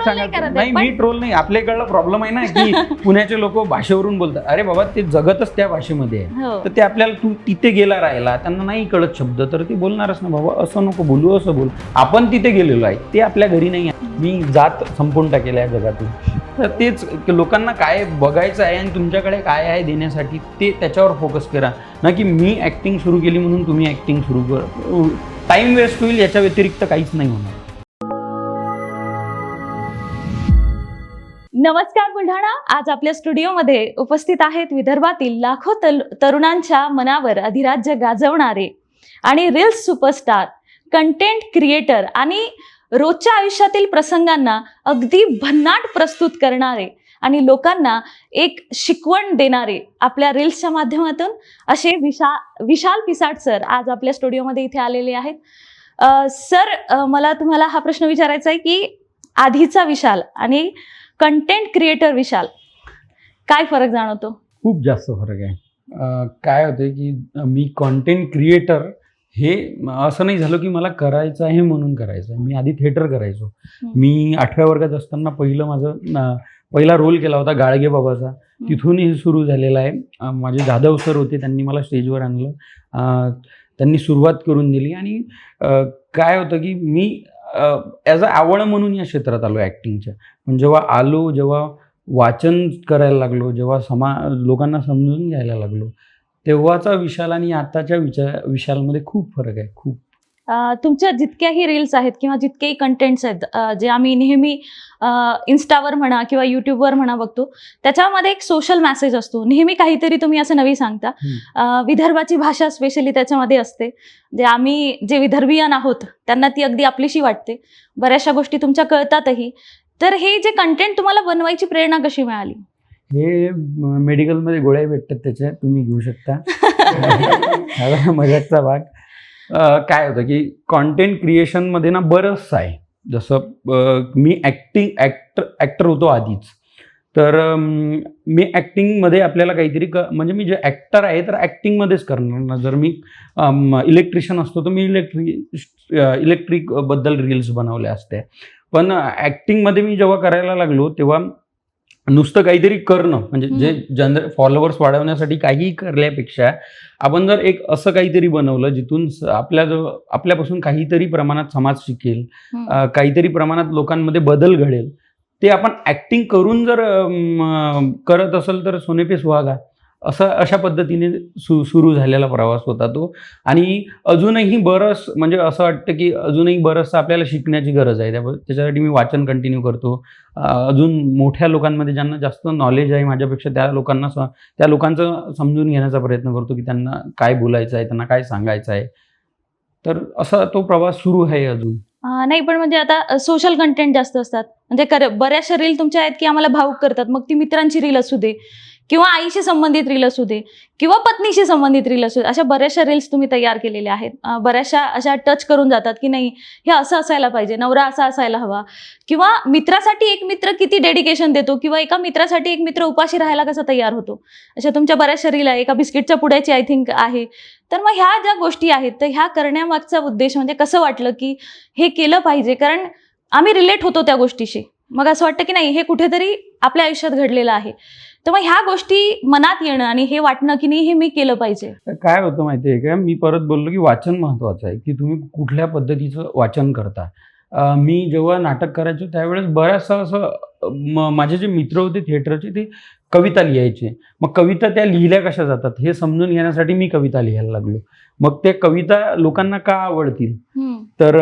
नाही मी ट्रोल नाही, आपल्याकडला प्रॉब्लेम आहे ना की पुण्याचे लोक भाषेवरून बोलतात. अरे बाबा ते जगतच त्या भाषेमध्ये आहे, तर ते आपल्याला तू तिथे गेला राहिला त्यांना नाही कळत शब्द तर ते बोलणारच ना, बाबा असं नको बोलू असं बोल. आपण तिथे गेलेलो आहे, ते आपल्या घरी नाही आहे. मी जात संपून टाकेल या जगातून. तर तेच लोकांना काय बघायचं आहे आणि तुमच्याकडे काय आहे देण्यासाठी ते त्याच्यावर फोकस करा ना, की मी ॲक्टिंग सुरू केली म्हणून तुम्ही ॲक्टिंग सुरू कर. टाईम वेस्ट होईल, याच्या व्यतिरिक्त काहीच नाही होणार. नमस्कार बुलढाणा. आज आपल्या स्टुडिओमध्ये उपस्थित आहेत विदर्भातील लाखो तरुणांच्या मनावर अधिराज्य गाजवणारे आणि रील्स सुपरस्टार, कंटेंट क्रिएटर आणि रोजच्या आयुष्यातील प्रसंगांना अगदी भन्नाट प्रस्तुत करणारे आणि लोकांना एक शिकवण देणारे आपल्या रील्सच्या माध्यमातून असे विशाल पिसाट सर आज आपल्या स्टुडिओमध्ये इथे आलेले आहेत. सर, मला तुम्हाला हा प्रश्न विचारायचा आहे की आधीचा विशाल आणि कंटेंट क्रिएटर विशाल, काय फरक जाणवतो? खूप जास्त फरक आहे. काय होतं की मी कंटेंट क्रिएटर हे असं नाही झालं की मला करायचं आहे म्हणून करायचं आहे. मी आधी थिएटर करायचो. मी 8व्या वर्गात असताना पहिला रोल केला होता गाडगे बाबाचा. तिथून हे सुरू झालेलं आहे. माझे जाधव सर होते, त्यांनी मला स्टेजवर आणलं, त्यांनी सुरुवात करून दिली. आणि काय होतं की मी ॲज अ आवड म्हणून या क्षेत्रात आलो ॲक्टिंगच्या. पण जेव्हा वाचन करायला लागलो, जेव्हा लोकांना समजून घ्यायला लागलो, तेव्हाचा विशाल आणि आताच्या विशालमध्ये खूप फरक आहे. खूप. तुमच्या जितक्याही रील्स आहेत किंवा जितकेही कंटेंट्स आहेत जे आम्ही नेहमी इन्स्टावर म्हणा किंवा यूट्यूबवर म्हणा बघतो, त्याच्यामध्ये एक सोशल मेसेज असतो. नेहमी काहीतरी तुम्ही असं नवी सांगता. विदर्भाची भाषा स्पेशली त्याच्यामध्ये असते. आम्ही जे विदर्भीयन आहोत त्यांना ती अगदी आपलीशी वाटते. बऱ्याचशा गोष्टी तुमच्या कळतातही. तर हे जे कंटेंट तुम्हाला बनवायची प्रेरणा कशी मिळाली? हे मेडिकलमध्ये गोळ्या भेटतात, त्याच्या तुम्ही घेऊ शकता. मजाकचा भाग. काय होतं की कंटेंट क्रिएशनमध्ये ना बरंचसं आहे. जसं मी ॲक्टर होतो आधीच, तर मी ॲक्टिंगमध्ये आपल्याला काहीतरी म्हणजे मी जे ॲक्टर आहे तर ॲक्टिंगमध्येच करणार ना. जर मी इलेक्ट्रिशियन असतो तर मी इलेक्ट्रिकबद्दल रील्स बनवले असते. पण ॲक्टिंगमध्ये मी जेव्हा करायला लागलो तेव्हा नुसतं काहीतरी करणं म्हणजे जे फॉलोअर्स वाढवण्यासाठी काहीही करण्यापेक्षा आपण जर एक असं काहीतरी बनवलं जिथून आपल्यापासून काहीतरी प्रमाणात समाज शिकेल, काहीतरी प्रमाणात लोकांमध्ये बदल घडेल, ते आपण ॲक्टिंग करून जर करत असेल तर सोने पे सुहागा अशा पद्धतीने सुरू झालेला प्रवास होता तो. आणि अजूनही बरंच म्हणजे असं वाटतं की अजूनही बरंचसं आपल्याला शिकण्याची गरज आहे. त्याच्यासाठी मी वाचन कंटिन्यू करतो. अजून मोठ्या लोकांमध्ये ज्यांना जास्त नॉलेज आहे माझ्यापेक्षा त्या लोकांचं समजून घेण्याचा प्रयत्न करतो की त्यांना काय बोलायचं आहे, त्यांना काय सांगायचं आहे. तर असा तो प्रवास सुरू आहे अजून. नाही, पण म्हणजे आता सोशल कंटेंट जास्त असतात. म्हणजे बऱ्याचशा रील तुमच्या आहेत की आम्हाला भावूक करतात. मग ती मित्रांची रील असू दे किंवा आईशी संबंधित रील असू दे किंवा पत्नीशी संबंधित रील असू दे, अशा बऱ्याचशा रील्स तुम्ही तयार केलेल्या आहेत. बऱ्याचशा अशा टच करून जातात की नाही हे असं असायला पाहिजे, नवरा असा असायला हवा, किंवा मित्रासाठी एक मित्र किती डेडिकेशन देतो किंवा एका मित्रासाठी एक मित्र उपाशी राहायला कसा तयार होतो, अशा तुमच्या बऱ्याचशा रील आहे. एका बिस्किटच्या पुड्याची आय थिंक आहे. तर मग ह्या ज्या गोष्टी आहेत तर ह्या करण्यामागचा उद्देश म्हणजे कसं वाटलं की हे केलं पाहिजे, कारण आम्ही रिलेट होतो त्या गोष्टीशी. मग असं वाटतं की नाही हे कुठेतरी आपल्या आयुष्यात घडलेलं आहे. तर मग ह्या गोष्टी मनात येणं आणि हे वाटणं की नाही हे मी केलं पाहिजे. काय होतं माहिती आहे का, मी परत बोललो की वाचन महत्वाचं आहे, की तुम्ही कुठल्या पद्धतीचं वाचन करता. मी जेव्हा नाटक करायचो त्यावेळेस बऱ्याचसा असं माझे जे मित्र होते थिएटरचे ते कविता लिहायचे. मग कविता त्या लिहिल्या कशा जातात हे समजून घेण्यासाठी मी कविता लिहायला लागलो. मग त्या कविता लोकांना का आवडतील तर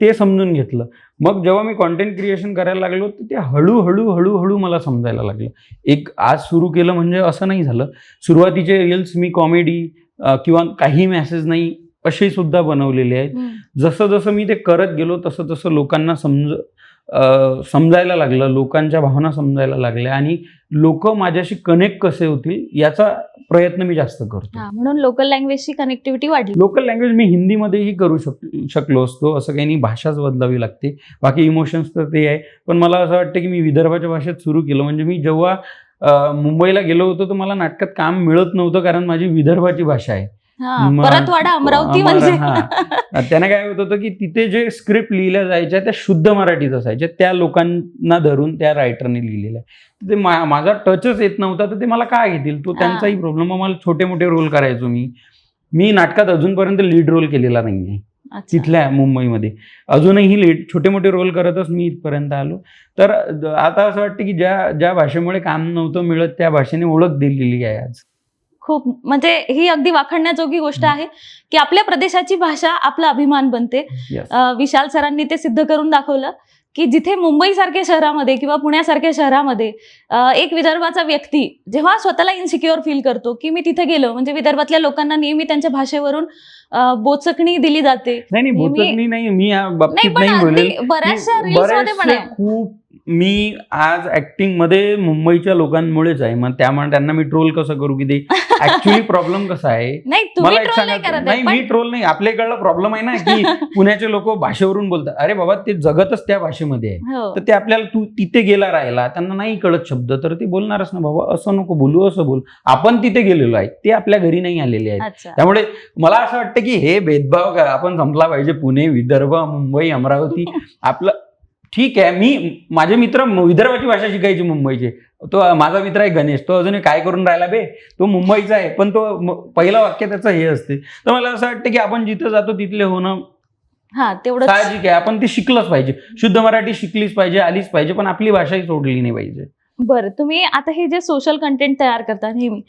ते समजून घेतलं. मग जेव्हा मी कॉन्टेंट क्रिएशन करायला लागलो तर ते हळूहळू मला समजायला लागलं. एक आज सुरू केलं म्हणजे असं नाही झालं. सुरुवातीचे रील्स मी कॉमेडी किंवा काही मेसेज नाही असे सुद्धा बनवलेले आहेत. जसं मी ते करत गेलो तसं लोकांना समजायला लागलं, लोकांच्या भावना समजायला लागल्या आणि लोक माझ्याशी कनेक्ट कसे होतील याचा प्रयत्न मी जास्त करतो. म्हणून लोकल लँग्वेजची कनेक्टिव्हिटी वाढली. लोकल लँग्वेज मी हिंदीमध्येही करू शकलो असतो, असं काही नाही. भाषाच बदलावी लागते, बाकी इमोशन्स तर ते आहे. पण मला असं वाटतं की मी विदर्भाच्या भाषेत सुरू केलं. म्हणजे मी जेव्हा मुंबईला गेलो होतो तर मला नाटकात काम मिळत नव्हतं कारण माझी विदर्भाची भाषा आहे. परतवाडा अमरावती म्हणजे त्याने काय होत होतं की तिथे जे स्क्रिप्ट लिहिल्या जायच्या त्या शुद्ध मराठीत असायच्या, त्या लोकांना धरून त्या रायटरने लिहिलेल्या. ते माझा टचच येत नव्हता, तर ते मला काय घेतील, तो त्यांचाही प्रॉब्लेम. मग मला छोटे मोठे रोल करायचो मी नाटकात अजूनपर्यंत लीड रोल केलेला नाहीये तिथल्या मुंबईमध्ये. अजूनही छोटे मोठे रोल करतच मी इथपर्यंत आलो. तर आता असं वाटतं की ज्या भाषेमुळे काम नव्हतं मिळत त्या भाषेने ओळख दिलेली आहे आज. खूप म्हणजे ही अगदी वाखाणण्याजोगी गोष्ट आहे की आपल्या प्रदेशाची भाषा आपला अभिमान बनते. विशाल सरांनी ते सिद्ध करून दाखवलं की जिथे मुंबई सारख्या शहरामध्ये किंवा पुण्यासारख्या शहरामध्ये एक विदर्भाचा व्यक्ती जेव्हा स्वतःला इन्सिक्युअर फील करतो की मी तिथे गेलो, म्हणजे विदर्भातल्या लोकांना नेहमी त्यांच्या भाषेवरून बोचकणी दिली जाते. नाही बोचकणी नाही, मी या बाबतीत नाही बोलेल. बऱ्याचशा रील्समध्ये पण आहे. खूप मी आज ऍक्टिंग मध्ये मुंबईच्या लोकांमुळेच आहे. मग त्यामुळे त्यांना मी ट्रोल कसं करू की ते ऍक्च्युअली प्रॉब्लेम कसा आहे मला एक सांगा. नाही मी ट्रोल नाही, आपल्या इकडला प्रॉब्लेम आहे ना की पुण्याचे लोक भाषेवरून बोलतात. अरे बाबा ते जगतच त्या भाषेमध्ये आहे, तर ते आपल्याला तू तिथे गेला राहिला, त्यांना नाही कळत शब्द, तर ते बोलणारच ना बाबा असं नको बोलू असं बोल. आपण तिथे गेलेलो आहे, ते आपल्या घरी नाही आलेले आहेत. त्यामुळे मला असं वाटतं की हे भेदभाव आपण संपला पाहिजे. पुणे, विदर्भ, मुंबई, अमरावती आपलं ठीक आहे. माझे मित्र विदर्भाची भाषा शिकायची मुंबईचे. तो माझा मित्र आहे गणेश, तो अजून काय करून राहिला बे, तो मुंबईचा आहे, पण तो पहिलं वाक्य त्याचं हे असते. तर मला असं वाटतं की आपण जिथं जातो तिथले होणं तेवढं साहजिक आहे. आपण ते शिकलंच पाहिजे, शुद्ध मराठी शिकलीच पाहिजे, आलीच पाहिजे, पण आपली भाषाही सोडली नाही पाहिजे. बरं, तुम्ही आता हे जे सोशल कंटेंट तयार करता नेहमी,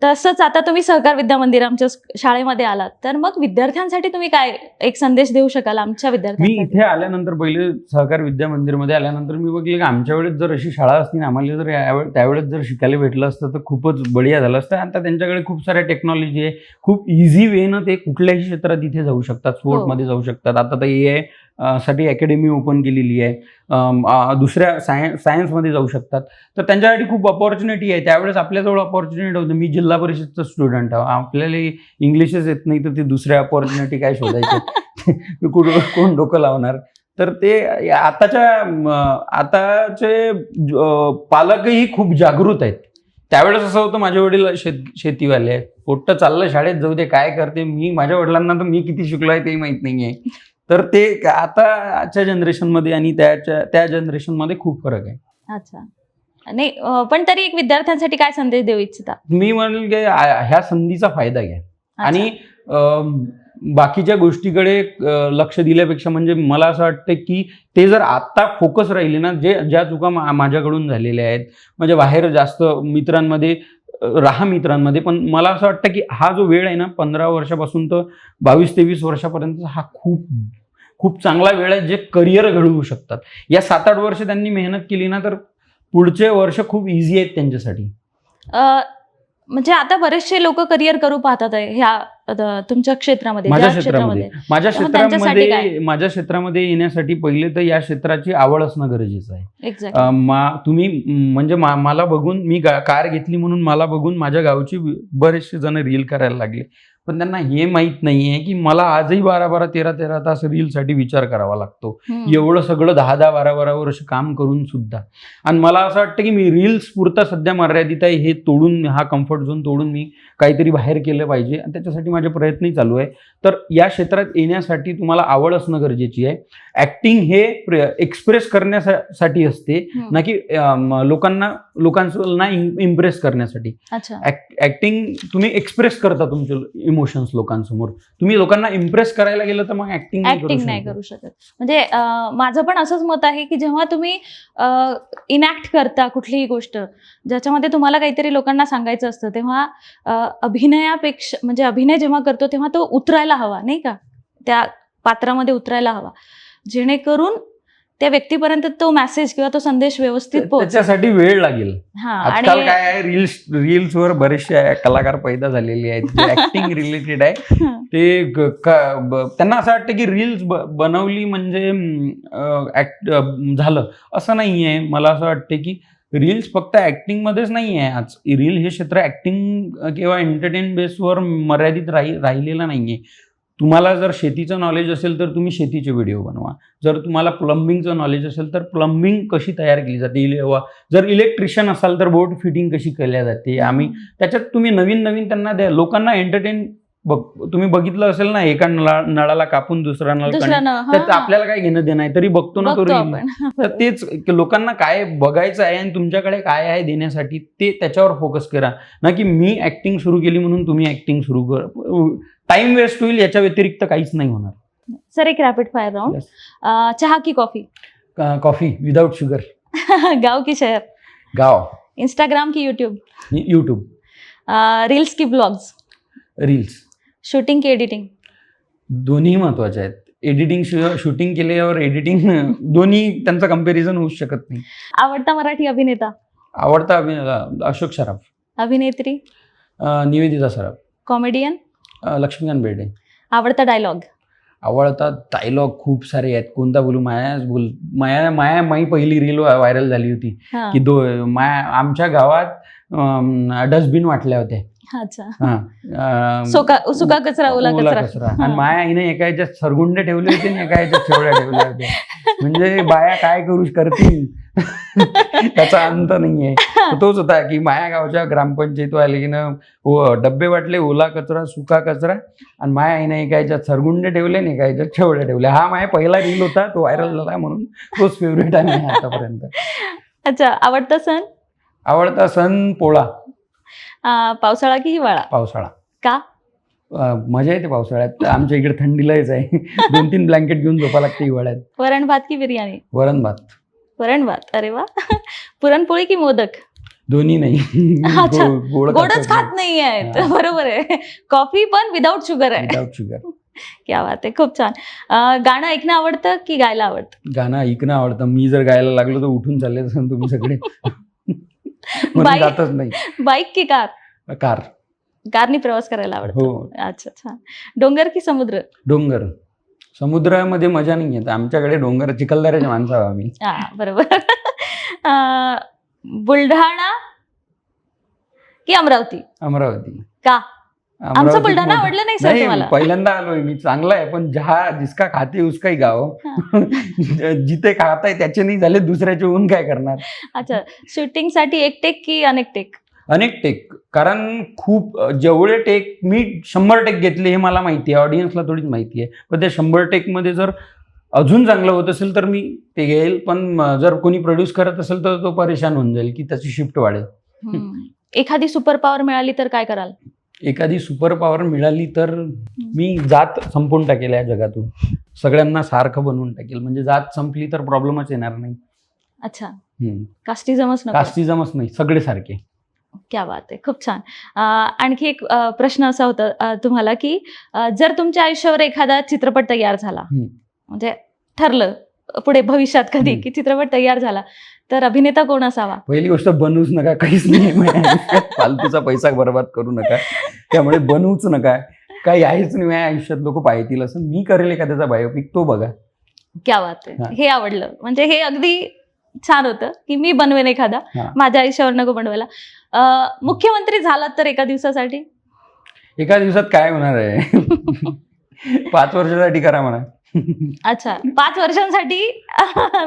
तसंच आता तुम्ही सहकार विद्या मंदिर आमच्या शाळेमध्ये आलात, तर मग विद्यार्थ्यांसाठी तुम्ही काय एक संदेश देऊ शकाल आमच्या विद्यार्थ्यांना? मी इथे आल्यानंतर, पहिले सहकार विद्या मंदिरमध्ये आल्यानंतर मी बघले की आमच्या वेळेस जर अशी शाळा असती ना, आम्हाला जर त्यावेळेस जर शिकायला भेटलं असतं तर खूपच बढिया झालं असतं. आता त्यांच्याकडे खूप साऱ्या टेक्नॉलॉजी आहे, खूप इझी वेनं ते कुठल्याही क्षेत्रात इथे जाऊ शकतात, स्पोर्टमध्ये जाऊ शकतात. आता तर AI साठी अकॅडमी ओपन केलेली आहे, दुसऱ्या सायन्समध्ये जाऊ शकतात. तर त्यांच्यासाठी खूप अपॉर्च्युनिटी आहे. त्यावेळेस आपल्याजवळ अपॉर्च्युनिटी होतं. मी जिल्हा परिषदचं स्टुडंट आहे, आपल्याला इंग्लिशच येत नाही, तर ते दुसऱ्या अपॉर्च्युनिटी काय शोधायचे कोण डोकं लावणार. तर ते आताचे पालकही खूप जागृत आहेत. त्यावेळेस असं होतं, माझे वडील शेतीवाले आहेत, पोट्ट चाललं शाळेत, जाऊ दे काय करते. माझ्या वडिलांना तर मी किती शिकलो आहे तेही माहित नाहीये. तर ते आताच्या जनरेशनमध्ये आणि त्या जनरेशनमध्ये खूप फरक आहे. अच्छा, नाही पण तरी एक विद्यार्थ्यांसाठी काय संदेश देऊ इच्छिता? मी म्हणेल की ह्या संधीचा फायदा घ्या आणि बाकीच्या गोष्टीकडे लक्ष दिल्यापेक्षा, म्हणजे मला असं वाटतं की ते जर आता फोकस राहिले ना, ज्या चुका माझ्याकडून झालेल्या आहेत, म्हणजे बाहेर जास्त मित्रांमध्ये मित्रांमध्ये, पण मला असं वाटतं की हा जो वेळ आहे ना, 15 वर्षापासून तर 22-23 वर्षापर्यंत, हा खूप खूप चांगला वेळ आहे, जे करिअर घडवू शकतात. या 7-8 वर्ष त्यांनी मेहनत केली ना, तर पुढचे वर्ष खूप इझी आहेत त्यांच्यासाठी. म्हणजे आता बरेचसे लोक करिअर करू पाहतात ह्या तुमच्या क्षेत्रामध्ये, माझ्या क्षेत्रामध्ये येण्यासाठी पहिले तर या क्षेत्राची आवड असणं गरजेचं आहे. तुम्ही म्हणजे मला बघून, मी कार घेतली म्हणून मला बघून माझ्या गावची बरेचसे जण रील करायला लागले, पण त्यांना हे माहित नाहीये की मला आजही 12-12, 13-13 तास रीलसाठी विचार करावा लागतो. एवढं सगळं 10-10, 12-12 वर्ष काम करून सुद्धा. आणि मला असं वाटतं की मी रील्स पुरता सध्या मर्यादित आहे, हे तोडून, हा कम्फर्ट झोन तोडून मी काहीतरी बाहेर केलं पाहिजे, आणि त्याच्यासाठी माझे प्रयत्नही चालू आहे. तर या क्षेत्रात येण्यासाठी तुम्हाला आवड असणं गरजेची आहे. ऍक्टिंग हे एक्सप्रेस करण्यासाठी असते, ना की लोकांना इम्प्रेस करण्यासाठी. ऍक्टिंग तुम्ही एक्सप्रेस करता तुमचे इमोशन्स लोकांसमोर. तुम्ही लोकांना इम्प्रेस करायला गेलं तर मग ऍक्टिंग नाही करू शकत. म्हणजे माझं पण असंच मत आहे की जेव्हा तुम्ही इनॅक्ट करता कुठलीही गोष्ट ज्याच्यामध्ये तुम्हाला काहीतरी लोकांना सांगायचं असतं, तेव्हा अभिनयापेक्षा, म्हणजे अभिनय जेव्हा करतो तेव्हा तो उतरायला हवा, नाही का, त्या पात्रामध्ये उतरायला हवा, जेणेकरून त्या व्यक्तीपर्यंत तो मेसेज किंवा तो संदेश व्यवस्थित पोहोचेल. त्याच्यासाठी वेळ लागेल. आजकाल काय आहे, रील्सवर बरेचसे कलाकार पैदा झालेले आहेत जे ऍक्टिंग रिलेटेड आहे. ते त्यांना असं वाटतं की रील्स बनवली म्हणजे झालं, असं नाहीये. मला असं वाटतं की रील्स फक्त ऍक्टिंग मध्येच नाही आहे. आज रील हे क्षेत्र ऍक्टिंग किंवा एंटरटेन बेसवर मर्यादित राहिलेलं नाहीये. तुम्हाला जर शेतीचं नॉलेज असेल तर तुम्ही शेतीचे व्हिडिओ बनवा. जर तुम्हाला प्लंबिंगचं नॉलेज असेल तर प्लंबिंग कशी तयार केली जाते, जर इलेक्ट्रिशियन असाल तर बोट फिटिंग कशी केल्या जाते, त्याच्यात तुम्ही नवीन त्यांना द्या. लोकांना एंटरटेन बघ तुम्ही बघितलं असेल ना, एका नळाला कापून दुसरा नळ दुसरा connect. त्यात आपल्याला काय घेणं देणं आहे, तरी बघतो ना तो बघतो रील. आपण. तर तेच की लोकांना काय बघायचं आहे आणि तुमच्याकडे काय आहे देण्यासाठी ते त्याच्यावर फोकस करा ना, की मी ऍक्टिंग सुरू केली म्हणून तुम्ही ऍक्टिंग सुरू कर. टाइम वेस्ट होईल, याच्या व्यतिरिक्त काहीच नाही होणार. सर एक रॅपिड फायर राऊंड. Yes. चहा की कॉफी? Coffee without sugar. गाव की शहर? गाव. इंस्टाग्राम की यूट्यूब? यूट्यूब. रील्स की ब्लॉग्स? रील्स. शूटिंग की एडिटिंग? दोन्ही महत्वाचे आहेत. एडिटिंग शूटिंग केल्यावर एडिटिंग दोन्ही त्यांचं कम्पॅरिझन होऊ शकत नाही. आवडता मराठी अभिनेता? आवडता अशोक सराफ. अभिनेत्री? निवेदिता सराफ. कॉमेडियन? लक्ष्मीकांत बेर्डे. आवडता डायलॉग? आवडता डायलॉग खूप सारे आहेत. कोणता बोलू? माई पहिली रील व्हायरल झाली होती की आमच्या गावात डस्टबिन वाटल्या होत्या. अच्छा. सुका कचरा ओला कचरा. आणि माया आईने एका याच्यात सरगुंडे ठेवले होते आणि एका याच्यात शेवड्या ठेवल्या होत्या. म्हणजे बाया काय करतील त्याचा अंत नाहीये. तोच होता की माया गावच्या ग्रामपंचायतवालीनं डब्बे वाटले, ओला कचरा सुका कचरा, आणि माया आईने एका याच्यात सरगुंडे ठेवले आणि एका याच्यात शेवड्या ठेवल्या. हा माया पहिला रील होता, तो व्हायरल झाला म्हणून तोच फेवरेट आहे माझा आतापर्यंत. अच्छा. आवडता सण? आवडता सण पोळा. पावसाळा की हिवाळा? पावसाळा. का? मजा येते पावसाळ्यात. आमच्या इकडे थंडीलाच आहे. 2-3 ब्लँकेट घेऊन झोपा लागते हिवाळ्यात. वरण भात की बिर्याणी? वरण भात. वरण भात. अरे वा. पुरणपोळी की मोदक? दोन्ही नाही. अच्छा. गोडच गोडच खात नाही आहेत. बरोबर आहे. कॉफी पण विदाऊट शुगर आहे. Without sugar. क्या बात आहे. खूप छान. गाणं ऐकणं आवडतं की गायला आवडतं? गाणं ऐकणं आवडतं. मी जर गायला लागलो तर उठून चालले असाल तुम्ही सगळे. म्हणून जातच नाही. बाईक की कार? कार. कारनी प्रवास करायला आवडतो. हो. अच्छा. छान. डोंगर की समुद्र? डोंगर. समुद्रामध्ये मजा नाही येत. आमच्याकडे डोंगर, चिखलदऱ्याचे माणसं आहोत आम्ही. बरोबर. बुलढाणा की अमरावती? अमरावती. का? आमचं बुलढाणा आवडलं नाही सर तुम्हाला? पहिल्यांदा आलोय मी. चांगला आहे, पण जिसका खाते उसका ही गाव. जिथे खाताय त्याचे नाही झाले, दुसऱ्याचे होऊन काय करणार. अच्छा. शूटिंग साठी एक टेक की अनेक टेक? अनेक टेक. कारण खूप जेवढे टेक मी 100 टेक घेतले हे मला माहिती आहे, ऑडियन्सला थोडीच माहिती आहे. पण त्या 100 टेकमध्ये जर अजून चांगलं होत असेल तर मी ते घेईल, पण जर कोणी प्रोड्यूस करत असेल तर तो परेशान होऊन जाईल की त्याची शिफ्ट वाढेल. एखादी सुपर पॉवर मिळाली तर काय कराल? एखादी सुपर पॉवर मिळाली तर मी जात संपवून टाकेल या जगातून. सगळ्यांना सारखं बनवून टाकेल. म्हणजे जात संपली तर प्रॉब्लेमच येणार नाही. अच्छा. कास्टिझमच नको? कास्टिझमच नाही, सगळे सारखे. क्या बात आहे. खूप छान. आणखी एक प्रश्न असा होता तुम्हाला की जर तुमच्या आयुष्यावर एखादा चित्रपट तयार झाला, म्हणजे ठरलं पुढे भविष्यात कधी की चित्रपट तयार झाला, तर अभिनेता कोण असावा? पहिली गोष्ट बनवूच नका. काहीच नाही. फालतूचा पैसा बर्बाद करू नका. त्यामुळे बनवूच नका. काही आहेच नाही माझ्या आयुष्यात लोक पाहतील असं. मी करेल एखाद्याचा बायोपिक, तो बघा. क्या बात आहे. हे आवडलं. म्हणजे हे अगदी छान होतं की मी बनवेन एखादा, माझ्या आयुष्यावर नको बनवायला. मुख्यमंत्री झालात तर एका दिवसासाठी? एका दिवसात काय होणार आहे? 5 वर्षासाठी करा म्हणा. अच्छा. 5 वर्षांसाठी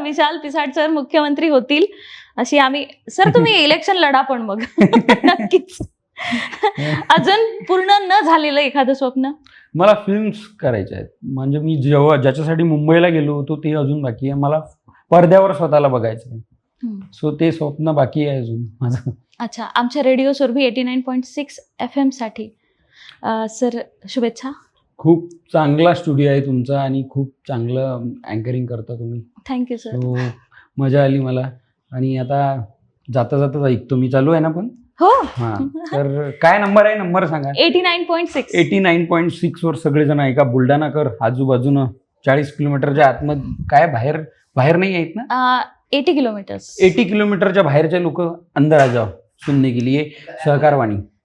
विशाल पिसाट सर मुख्यमंत्री होतील अशी आम्ही. सर तुम्ही इलेक्शन लढा पण मग. नक्कीच. अजून पूर्ण न झालेलं एखादं स्वप्न? मला फिल्म्स करायचे आहेत. म्हणजे मी ज्याच्यासाठी मुंबईला गेलो होतो ते अजून बाकी आहे. मला पडद्यावर स्वतःला बघायचं आहे. सो ते स्वप्न बाकी आहे अजून माझं. अच्छा. आमच्या रेडिओ सुरभी 89.6 FM साठी सर शुभेच्छा. खूप चांगला स्टुडिओ आहे तुमचा आणि खूप चांगलं अँकरिंग करता तुम्ही. Thank you sir. सो मजा आली मला. आणि आता जाता जाता ऐकतो मी. चालू आहे ना पण? हो. तर काय नंबर आहे? नंबर सांगा. 89.6. 89.6 वर सगळेजण ऐका. बुलढाणाकर आजूबाजूनं 40 किलोमीटरच्या आतमध्ये. काय बाहेर नाही आहेत ना? 80 किलोमीटर. 80 किलोमीटरच्या बाहेरचे लोक अंदर आ जाओ सुनने के लिए सहकारवाणी.